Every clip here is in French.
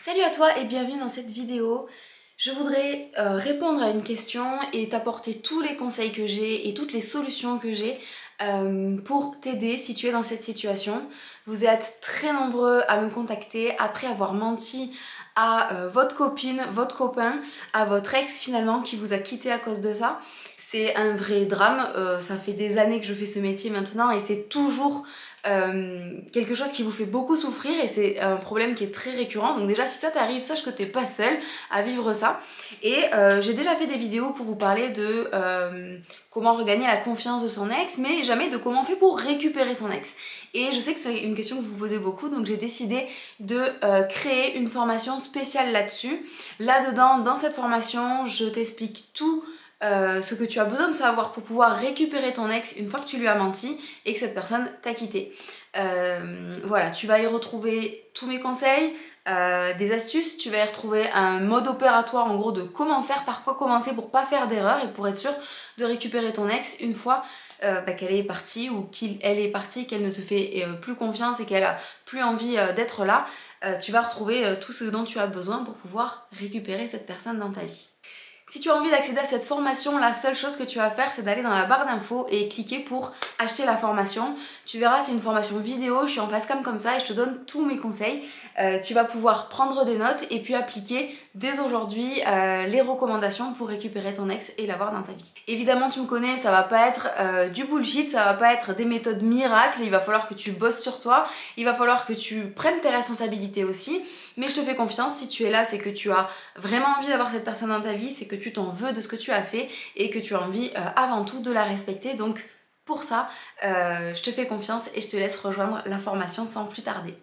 Salut à toi et bienvenue dans cette vidéo. Je voudrais répondre à une question et t'apporter tous les conseils que j'ai et toutes les solutions que j'ai pour t'aider si tu es dans cette situation. Vous êtes très nombreux à me contacter après avoir menti à votre copine, votre copain, à votre ex finalement qui vous a quitté à cause de ça. C'est un vrai drame, ça fait des années que je fais ce métier maintenant et c'est toujours quelque chose qui vous fait beaucoup souffrir et c'est un problème qui est très récurrent. Donc déjà si ça t'arrive, sache que t'es pas seule à vivre ça. Et j'ai déjà fait des vidéos pour vous parler de comment regagner la confiance de son ex, mais jamais de comment on fait pour récupérer son ex. Et je sais que c'est une question que vous posez beaucoup, donc j'ai décidé de créer une formation spéciale là-dessus. Là-dedans, dans cette formation, je t'explique tout ce que tu as besoin de savoir pour pouvoir récupérer ton ex une fois que tu lui as menti et que cette personne t'a quitté. Voilà, tu vas y retrouver tous mes conseils, des astuces, tu vas y retrouver un mode opératoire en gros de comment faire, par quoi commencer pour pas faire d'erreur et pour être sûr de récupérer ton ex une fois qu'elle est partie ou qu'elle est partie, qu'elle ne te fait plus confiance et qu'elle a plus envie d'être là. Tu vas retrouver tout ce dont tu as besoin pour pouvoir récupérer cette personne dans ta vie. Si tu as envie d'accéder à cette formation, la seule chose que tu vas faire, c'est d'aller dans la barre d'infos et cliquer pour acheter la formation. Tu verras, c'est une formation vidéo, je suis en facecam comme ça et je te donne tous mes conseils. Tu vas pouvoir prendre des notes et puis appliquer dès aujourd'hui les recommandations pour récupérer ton ex et l'avoir dans ta vie. Évidemment, tu me connais, ça va pas être du bullshit, ça va pas être des méthodes miracles, il va falloir que tu bosses sur toi, il va falloir que tu prennes tes responsabilités aussi, mais je te fais confiance, si tu es là, c'est que tu as vraiment envie d'avoir cette personne dans ta vie, c'est que tu t'en veux de ce que tu as fait et que tu as envie avant tout de la respecter. Donc pour ça, je te fais confiance et je te laisse rejoindre la formation sans plus tarder.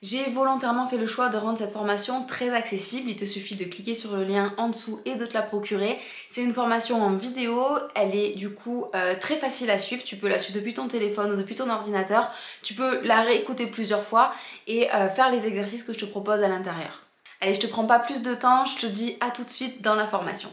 J'ai volontairement fait le choix de rendre cette formation très accessible, il te suffit de cliquer sur le lien en dessous et de te la procurer. C'est une formation en vidéo, elle est du coup très facile à suivre, tu peux la suivre depuis ton téléphone ou depuis ton ordinateur, tu peux la réécouter plusieurs fois et faire les exercices que je te propose à l'intérieur. Allez, je te prends pas plus de temps, je te dis à tout de suite dans la formation.